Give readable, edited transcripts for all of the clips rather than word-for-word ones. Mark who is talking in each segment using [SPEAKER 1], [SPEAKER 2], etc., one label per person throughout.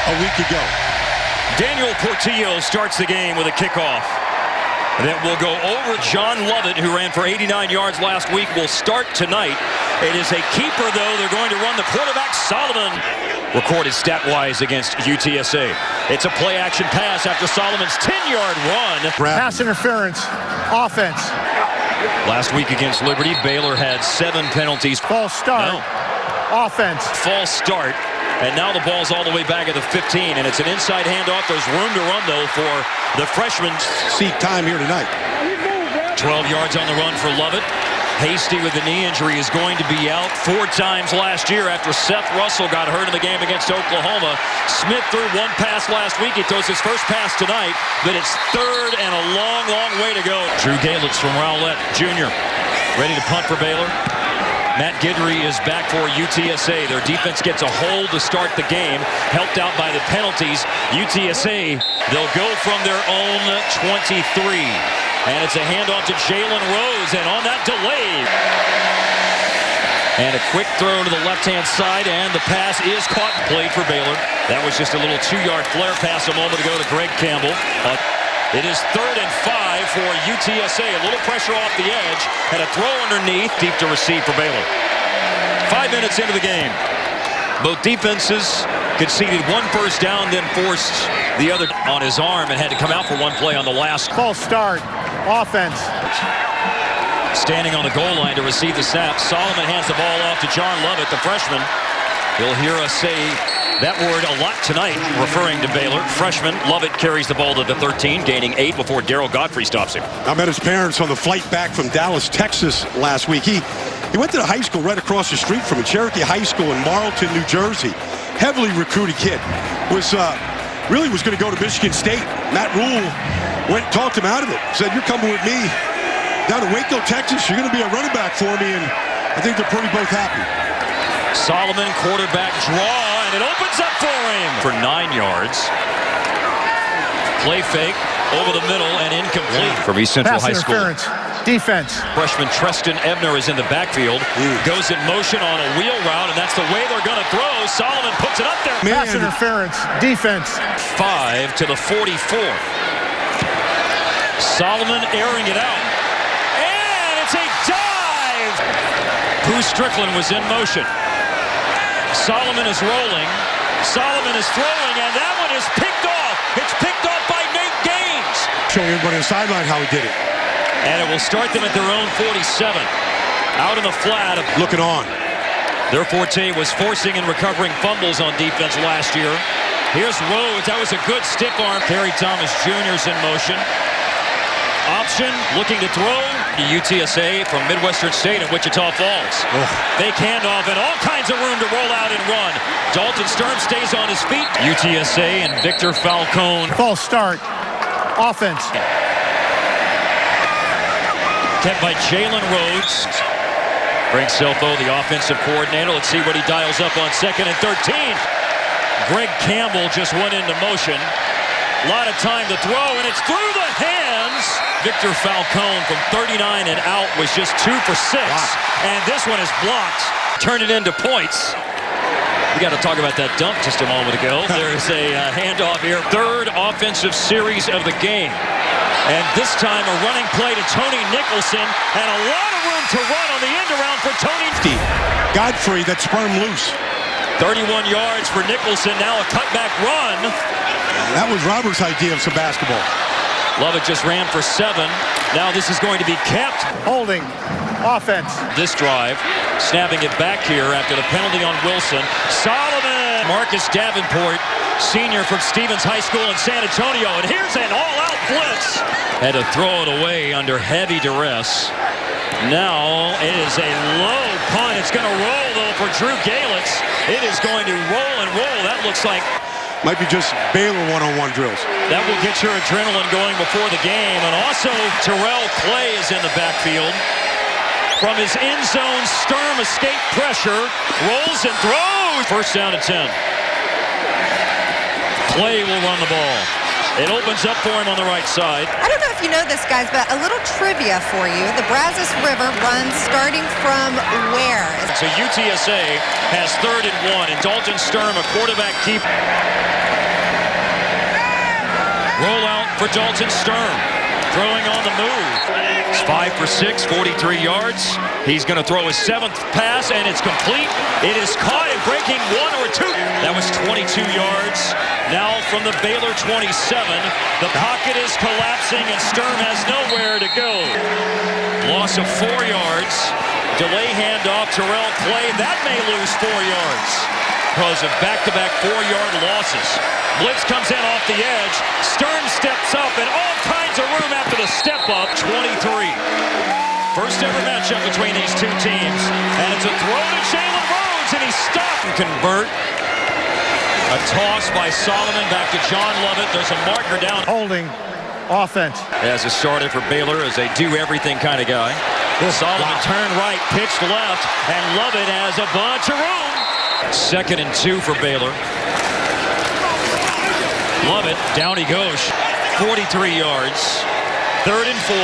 [SPEAKER 1] a week ago.
[SPEAKER 2] Daniel Portillo starts the game with a kickoff that will go over. John Lovett, who ran for 89 yards last week, will start tonight. It is a keeper, though. They're going to run the quarterback, Solomon. Recorded stat-wise against UTSA. It's a play-action pass after Solomon's 10-yard run.
[SPEAKER 3] Pass interference, offense.
[SPEAKER 2] Last week against Liberty, Baylor had 7 penalties.
[SPEAKER 3] False start, offense.
[SPEAKER 2] False start. And now the ball's all the way back at the 15, and it's an inside handoff. There's room to run, though, for the freshman.
[SPEAKER 1] Seek time here tonight.
[SPEAKER 2] 12 yards on the run for Lovett. Hasty with the knee injury is going to be out 4 times last year after Seth Russell got hurt in the game against Oklahoma. Smith threw 1 pass last week. He throws his first pass tonight, but it's 3rd and a long, long way to go. Drew Galitz from Rowlett Jr. ready to punt for Baylor. Matt Guidry is back for UTSA. Their defense gets a hold to start the game, helped out by the penalties. UTSA, they'll go from their own 23. And it's a handoff to Jalen Rose, and on that delay. And a quick throw to the left-hand side, and the pass is caught and played for Baylor. That was just a little 2-yard flare pass a moment ago to Greg Campbell. It is 3rd and 5 for UTSA. A little pressure off the edge and a throw underneath, deep to receive for Baylor. 5 minutes into the game. Both defenses conceded 1 first down, then forced the other on his arm and had to come out for 1 play on the last.
[SPEAKER 3] False start, offense.
[SPEAKER 2] Standing on the goal line to receive the snap. Solomon hands the ball off to John Lovett, the freshman. You'll hear us say that word a lot tonight, referring to Baylor. Freshman Lovett carries the ball to the 13, gaining 8 before Darryl Godfrey stops him.
[SPEAKER 1] I met his parents on the flight back from Dallas, Texas last week. He went to the high school right across the street from Cherokee High School in Marlton, New Jersey. Heavily recruited kid. Really was going to go to Michigan State. Matt Rule went and talked him out of it. Said, "You're coming with me down to Waco, Texas. You're going to be a running back for me." And I think they're pretty both happy.
[SPEAKER 2] Solomon, quarterback draw, and it opens up for him for 9 yards. Play fake over the middle and incomplete from East Central High School.
[SPEAKER 3] Pass interference, defense.
[SPEAKER 2] Freshman Treston Ebner is in the backfield. Goes in motion on a wheel route, and that's the way they're going to throw. Solomon puts it up there.
[SPEAKER 3] Pass interference, defense.
[SPEAKER 2] 5 to the 44. Solomon airing it out. And it's a dive! Bruce Strickland was in motion. Solomon is rolling. Solomon is throwing, and that one is picked off. It's picked off by Nate Gaines.
[SPEAKER 1] Showing everybody on the sideline how he did it.
[SPEAKER 2] And it will start them at their own 47. Out in the flat.
[SPEAKER 1] Looking on.
[SPEAKER 2] Their forte was forcing and recovering fumbles on defense last year. Here's Rhodes. That was a good stiff arm. Terry Thomas Jr.'s in motion. Option, looking to throw to UTSA from Midwestern State in Wichita Falls. Fake handoff and all kinds of room to roll out and run. Dalton Sturm stays on his feet. UTSA and Victor Falcone.
[SPEAKER 3] False start, offense.
[SPEAKER 2] Kept by Jalen Rhodes. Greg Selfo, the offensive coordinator. Let's see what he dials up on 2nd and 13. Greg Campbell just went into motion. A lot of time to throw, and it's through the hands. Victor Falcone from 39 and out was just 2 for 6. Wow. And this one is blocked. Turn it into points. We got to talk about that dump just a moment ago. There's a handoff here. 3rd offensive series of the game. And this time a running play to Tony Nicholson. And a lot of room to run on the end around for Tony.
[SPEAKER 1] Godfrey, that spun him loose.
[SPEAKER 2] 31 yards for Nicholson. Now a cutback run.
[SPEAKER 1] That was Robert's idea of some basketball.
[SPEAKER 2] Lovett just ran for 7. Now this is going to be kept.
[SPEAKER 3] Holding, offense.
[SPEAKER 2] This drive, snapping it back here after the penalty on Wilson. Solomon! Marcus Davenport, senior from Stevens High School in San Antonio. And here's an all-out blitz. Had to throw it away under heavy duress. Now it is a low punt. It's going to roll, though, for Drew Galitz. It is going to roll and roll. That looks like...
[SPEAKER 1] Might be just Baylor one-on-one drills.
[SPEAKER 2] That will get your adrenaline going before the game. And also, Terrell Clay is in the backfield. From his end zone, Sturm escape pressure. Rolls and throws. First down and 10. Clay will run the ball. It opens up for him on the right side.
[SPEAKER 4] I don't know if you know this, guys, but a little trivia for you. The Brazos River runs starting from where?
[SPEAKER 2] So UTSA has 3rd and 1, and Dalton Sturm, a quarterback keeper. Rollout for Dalton Sturm. Throwing on the move. It's 5 for 6, 43 yards. He's going to throw his 7th pass, and it's complete. It is caught and breaking 1 or 2. That was 22 yards. Now from the Baylor 27, the pocket is collapsing, and Sturm has nowhere to go. Loss of 4 yards. Delay handoff, Terrell Clay. That may lose 4 yards because of back-to-back 4-yard losses. Blitz comes in off the edge. Sturm steps up, and all kinds of room after the step-up. 23. First ever matchup between these two teams. And it's a throw to Jalen Rhodes, and he stopped and convert. A toss by Solomon back to John Lovett. There's a marker down.
[SPEAKER 3] Holding. Offense.
[SPEAKER 2] As a starter for Baylor, as a do-everything kind of guy. Solomon turned right, pitched left, and Lovett has a bunch of room. 2nd and 2 for Baylor. Lovett, down he goes. 43 yards. 3rd and 4,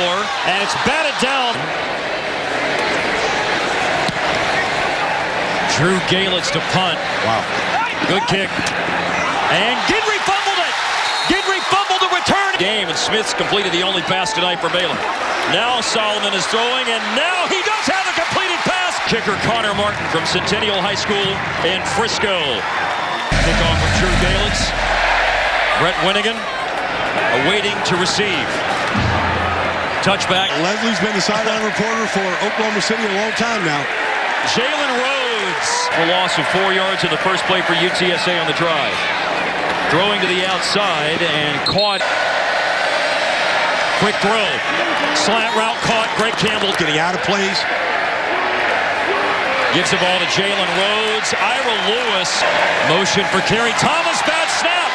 [SPEAKER 2] and it's batted down. Drew Galitz to punt.
[SPEAKER 1] Wow.
[SPEAKER 2] Good kick. And Gidry fumbled it. Gidry fumbled the return. Game, and Smith's completed the only pass tonight for Baylor. Now Solomon is throwing, and now he does have a completed pass. Kicker Connor Martin from Centennial High School in Frisco. Kickoff from Drew Galitz. Brett Winnigan awaiting to receive. Touchback.
[SPEAKER 1] Leslie's been the sideline reporter for Oklahoma City a long time now.
[SPEAKER 2] Jalen Rhodes. A loss of 4 yards in the first play for UTSA on the drive. Throwing to the outside and caught. Quick throw. Slant route caught. Greg Campbell
[SPEAKER 1] Getting out of plays.
[SPEAKER 2] gives the ball to Jalen Rhodes. Ira Lewis. Motion for Kerry Thomas. Bad snap.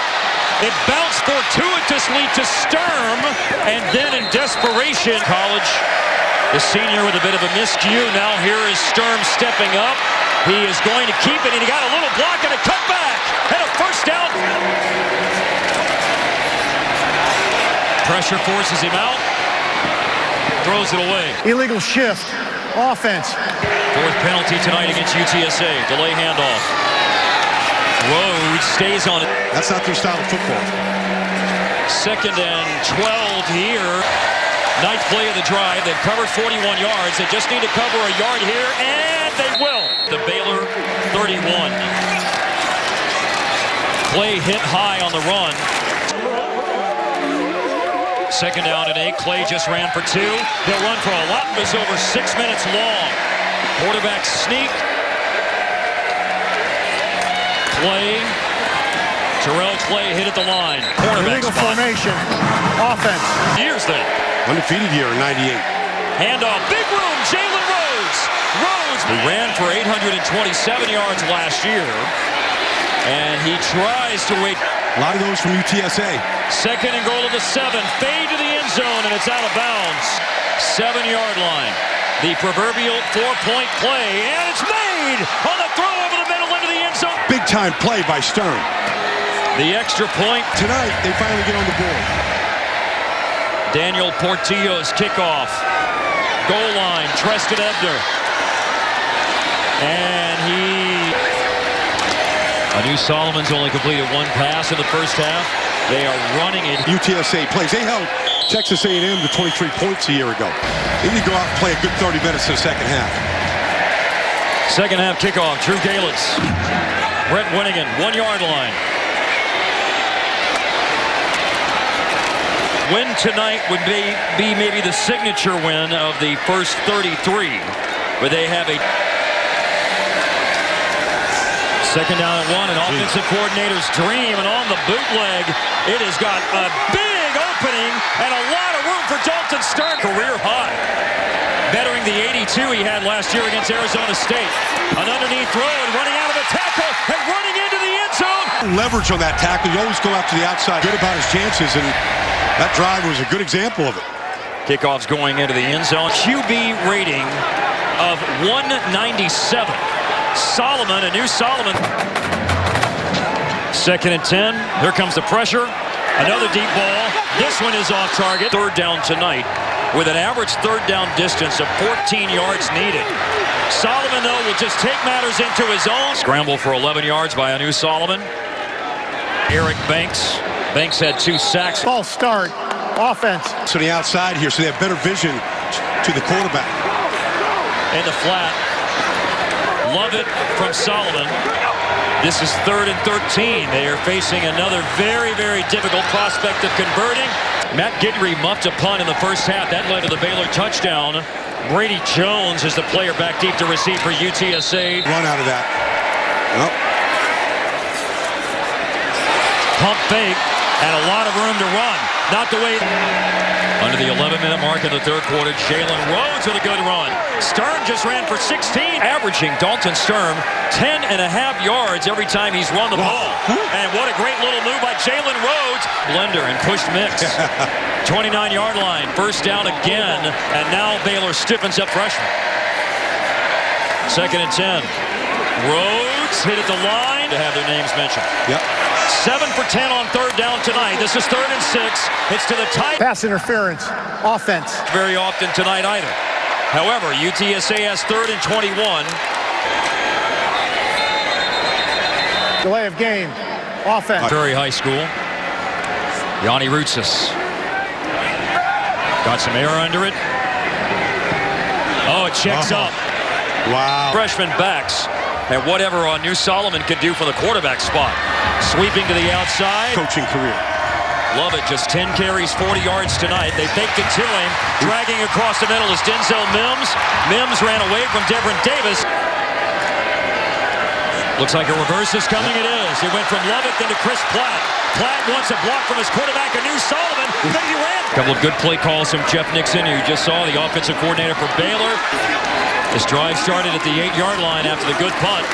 [SPEAKER 2] It bounced fortuitously to Sturm, and then in desperation, college, the senior with a bit of a miscue. Now here is Sturm stepping up. He is going to keep it, and he got a little block and a cutback, and a first down. Pressure forces him out. Throws it away.
[SPEAKER 3] Illegal shift. Offense.
[SPEAKER 2] 4th penalty tonight against UTSA. Delay handoff. Rhodes stays on it.
[SPEAKER 1] That's not their style of football.
[SPEAKER 2] 2nd and 12 here. 9th play of the drive. They've covered 41 yards. They just need to cover a yard here, and they will. The Baylor 31. Clay hit high on the run. 2nd down and 8. Clay just ran for 2. They'll run for a lot. It's over 6 minutes long. Quarterback sneak. Clay. Terrell Clay hit at the line. Cornerback
[SPEAKER 3] Illegal
[SPEAKER 2] spot.
[SPEAKER 3] formation. Offense.
[SPEAKER 2] Years then.
[SPEAKER 1] Undefeated year in 98.
[SPEAKER 2] Handoff. Big room. Jalen Rhodes. Rhodes. He ran for 827 yards last year. And he tries to wait.
[SPEAKER 1] A lot of those from UTSA.
[SPEAKER 2] 2nd and goal to the 7. Fade to the end zone, and it's out of bounds. 7-yard line. The proverbial 4-point play, and it's made on the throw over the middle into the end zone.
[SPEAKER 1] Big time play by Sturm.
[SPEAKER 2] The extra point.
[SPEAKER 1] Tonight, they finally get on the board.
[SPEAKER 2] Daniel Portillo's kickoff. Goal line, Treston Ebner. And Anu Solomon's only completed 1 pass in the first half. They are running it.
[SPEAKER 1] UTSA plays. They held Texas A&M to 23 points a year ago. They need to go out and play a good 30 minutes in the second half.
[SPEAKER 2] 2nd half kickoff. Drew Galitz. Brett Winnigan, 1-yard line. Win tonight would be maybe the signature win of the first 33, where they have a 2nd down and 1, an offensive coordinator's dream, and on the bootleg, it has got a big opening and a lot of room for Dalton Sturm. Career high. Bettering the 82 he had last year against Arizona State. An underneath throw and running out of a tackle and running into the end zone.
[SPEAKER 1] Leverage on that tackle. You always go out to the outside. Good about his chances, and that drive was a good example of it.
[SPEAKER 2] Kickoff's going into the end zone. QB rating of 197. Solomon, a new Solomon. 2nd and 10. Here comes the pressure. Another deep ball. This one is off target. 3rd down tonight with an average 3rd down distance of 14 yards needed. Solomon, though, will just take matters into his own. Scramble for 11 yards by Anu Solomon. Eric Banks Banks had 2 sacks.
[SPEAKER 3] False start. Offense.
[SPEAKER 1] To the outside here, so they have better vision to the quarterback.
[SPEAKER 2] In the flat. Love it from Solomon. This is 3rd and 13. They are facing another very, very difficult prospect of converting. Matt Guidry muffed a punt in the first half. That led to the Baylor touchdown. Brady Jones is the player back deep to receive for UTSA.
[SPEAKER 1] Run out of that. Well.
[SPEAKER 2] Pump fake and a lot of room to run. Not the way. Under the 11-minute mark in the 3rd quarter, Jalen Rhodes with a good run. Sturm just ran for 16, averaging Dalton Sturm 10.5 yards every time he's run the ball. And what a great little move by Jalen Rhodes. Blender and pushed mix. 29-yard line, 1st down again, and now Baylor stiffens up freshman. 2nd and 10. Rhodes hit at the line to have their names mentioned.
[SPEAKER 1] Yep.
[SPEAKER 2] 7 for 10 on 3rd down tonight. This is 3rd and 6. It's to the tight.
[SPEAKER 3] Pass interference. Offense.
[SPEAKER 2] Very often tonight either. However, UTSA has 3rd and 21.
[SPEAKER 3] Delay of game. Offense.
[SPEAKER 2] Very high school. Yanni Rutsis. Got some air under it. Oh, it checks up.
[SPEAKER 1] Wow.
[SPEAKER 2] Freshman backs. And whatever New Solomon can do for the quarterback spot. Sweeping to the outside.
[SPEAKER 1] Coaching career.
[SPEAKER 2] Love it. Just 10 carries, 40 yards tonight. They faked it to him. Dragging across the middle is Denzel Mims. Mims ran away from Devin Davis. Looks like a reverse is coming. It is. It went from Lovett then to Chris Platt. Platt wants a block from his quarterback, a New Solomon. Then he ran. A couple of good play calls from Jeff Nixon, who you just saw, the offensive coordinator for Baylor. This drive started at the 8-yard line after the good punt.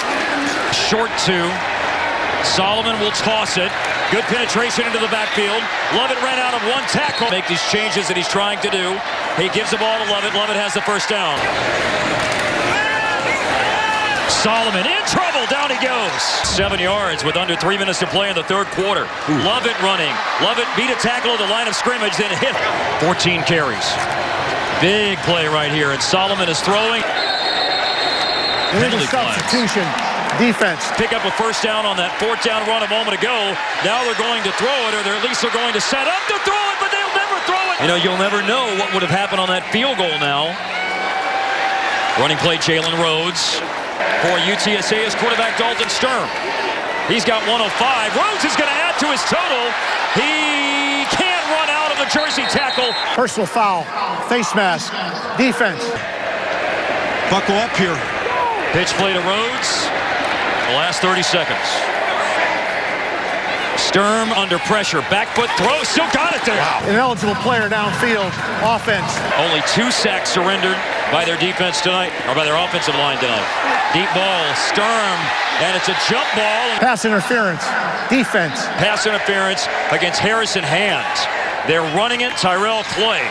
[SPEAKER 2] Short 2. Solomon will toss it. Good penetration into the backfield. Lovett ran out of 1 tackle. Make these changes that he's trying to do. He gives the ball to Lovett. Lovett has the 1st down. Solomon in trouble. Down he goes. 7 yards with under 3 minutes to play in the 3rd quarter. Lovett running. Lovett beat a tackle at the line of scrimmage, then hit. 14 carries. Big play right here, and Solomon is throwing. Penalty
[SPEAKER 3] Substitution. Defense.
[SPEAKER 2] Pick up a 1st down on that 4th down run a moment ago. Now they're going to throw it, or at least they're going to set up to throw it, but they'll never throw it. You know, you'll never know what would have happened on that field goal now. Running play, Jalen Rhodes. For UTSA is quarterback Dalton Sturm. He's got 105. Rhodes is going to add to his total. He can't run out of the jersey tackle.
[SPEAKER 3] Personal foul. Face mask. Defense.
[SPEAKER 1] Buckle up here.
[SPEAKER 2] Pitch play to Rhodes. The last 30 seconds. Sturm under pressure. Back foot throw. Still got it there. Wow.
[SPEAKER 3] Ineligible player downfield. Offense.
[SPEAKER 2] Only 2 sacks surrendered by their defense tonight, or by their offensive line tonight. Deep ball. Sturm. And it's a jump ball.
[SPEAKER 3] Pass interference. Defense.
[SPEAKER 2] Pass interference against Harrison Hand. They're running it. Tyrell Clay.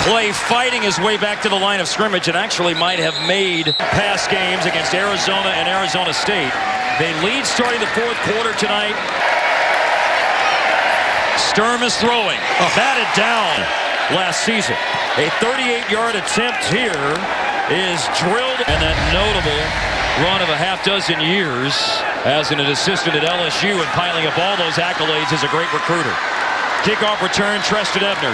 [SPEAKER 2] Clay fighting his way back to the line of scrimmage and actually might have made pass games against Arizona and Arizona State. They lead starting the 4th quarter tonight. Sturm is throwing. Batted down last season. A 38-yard attempt here is drilled. And that notable run of a half-dozen years as an assistant at LSU and piling up all those accolades as a great recruiter. Kickoff return, Treston Ebner,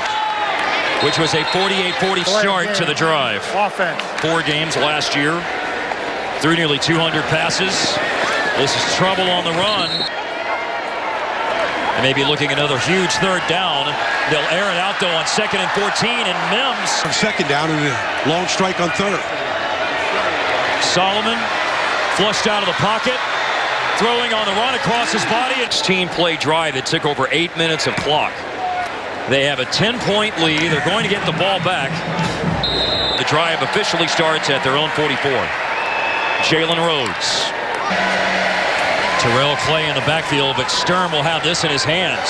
[SPEAKER 2] which was a 48-40 start to the drive.
[SPEAKER 3] Offense. 4
[SPEAKER 2] games last year. Threw nearly 200 passes. This is trouble on the run. And maybe looking another huge 3rd down. They'll air it out, though, on 2nd and 14, and Mims.
[SPEAKER 1] 2nd down and a long strike on 3rd.
[SPEAKER 2] Solomon flushed out of the pocket. Throwing on the run across his body. 16-play drive that took over 8 minutes of clock. They have a 10-point lead. They're going to get the ball back. The drive officially starts at their own 44. Jalen Rhodes. Terrell Clay in the backfield, but Sturm will have this in his hands.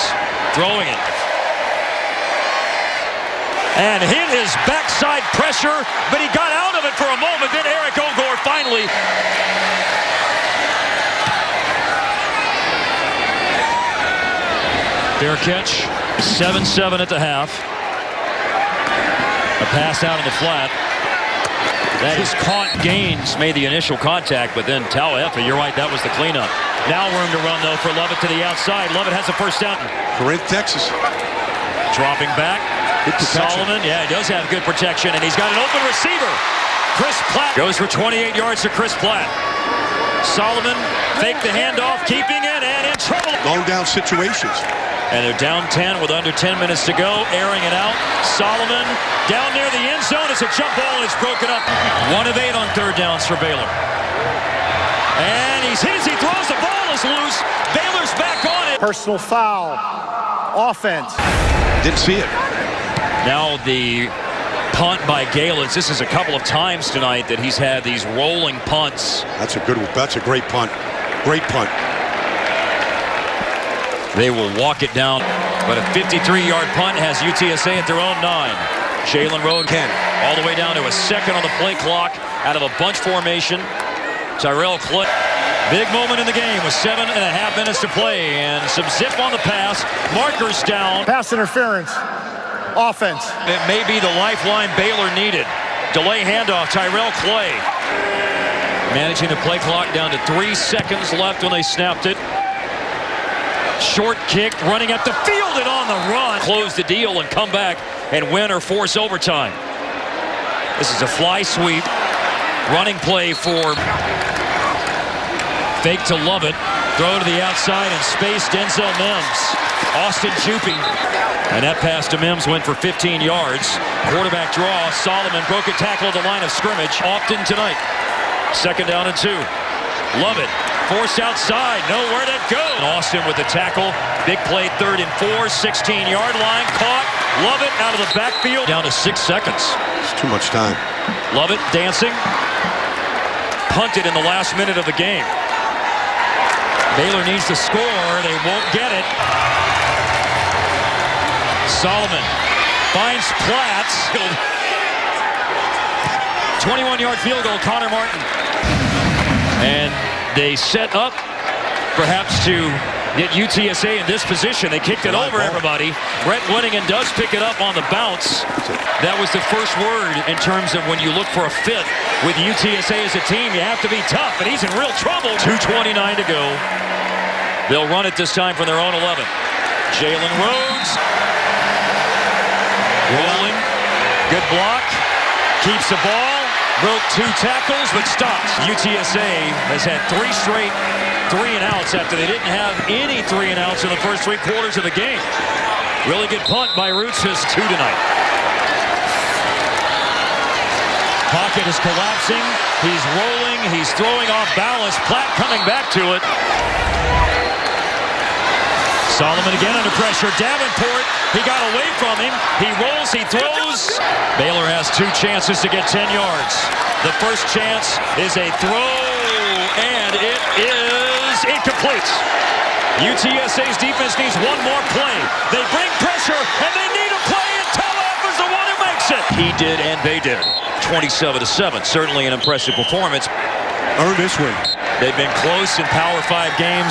[SPEAKER 2] Throwing it. And hit his backside pressure, but he got out of it for a moment. Then Eric Ogor finally. Fair catch. 7-7 at the half. A pass out in the flat. That is caught. Gaines made the initial contact, but then Tauefa, you're right, that was the cleanup. Now room to run, though, for Lovett to the outside. Lovett has the first down.
[SPEAKER 1] Corinth, Texas.
[SPEAKER 2] Dropping back.
[SPEAKER 1] Good protection.
[SPEAKER 2] Solomon, yeah, he does have good protection, and he's got an open receiver. Chris Platt goes for 28 yards to Chris Platt. Solomon faked the handoff, keeping it, and in trouble.
[SPEAKER 1] Long down situations.
[SPEAKER 2] And they're down 10 with under 10 minutes to go, airing it out. Solomon down near the end zone. It's a jump ball, and it's broken up. 1 of 8 on third downs for Baylor. And he's hit as he throws. The ball is loose. Baylor's back on it.
[SPEAKER 3] Personal foul. Offense.
[SPEAKER 1] Didn't see it.
[SPEAKER 2] Now the punt by Galens. This is a couple of times tonight that he's had these rolling punts.
[SPEAKER 1] That's a good one. That's a great punt. Great punt.
[SPEAKER 2] They will walk it down, but a 53-yard punt has UTSA at their own 9. Jalen Rhodes all the way down to a second on the play clock out of a bunch formation. Tyrell Clay. Big moment in the game with 7.5 minutes to play, and some zip on the pass. Markers down.
[SPEAKER 3] Pass interference. Offense.
[SPEAKER 2] It may be the lifeline Baylor needed. Delay handoff, Tyrell Clay. Managing the play clock down to 3 seconds left when they snapped it. Short kick, running up the field and on the run. Close the deal and come back and win or force overtime. This is a fly sweep. Running play for fake to Lovett. Throw to the outside and space Denzel Mims. Austin Jupy. And that pass to Mims went for 15 yards. Quarterback draw. Solomon broke a tackle at the line of scrimmage. Often tonight. 2nd down and 2. Lovett forced outside. Nowhere to go. And Austin with the tackle. Big play 3rd and 4. 16-yard line. Caught. Lovett out of the backfield. Down to 6 seconds.
[SPEAKER 1] It's too much time.
[SPEAKER 2] Lovett dancing. Punted in the last minute of the game. Baylor needs to score. They won't get it. Solomon finds Platts. 21-yard field goal, Connor Martin. And they set up perhaps to get UTSA in this position. They kicked it over everybody. Brett Winningen does pick it up on the bounce. That was the first word in terms of when you look for a fit with UTSA as a team. You have to be tough, and he's in real trouble. 2:29 to go. They'll run it this time from their own 11. Jalen Rhodes. Rolling. Good block. Keeps the ball. Broke 2 tackles, but stops. UTSA has had 3 straight 3-and-outs after they didn't have any 3-and-outs in the first 3 quarters of the game. Really good punt by Roots, his 2 tonight. Pocket is collapsing. He's rolling. He's throwing off balance. Platt coming back to it. Solomon again under pressure. Davenport, he got away from him. He rolls, he throws. Baylor has 2 chances to get 10 yards. The first chance is a throw, and it is incomplete. UTSA's defense needs 1 more play. They bring pressure, and they need a play, and Telev is the one who makes it. He did, and they did. 27-7, certainly an impressive performance.
[SPEAKER 1] Earned this win.
[SPEAKER 2] They've been close in Power 5 games.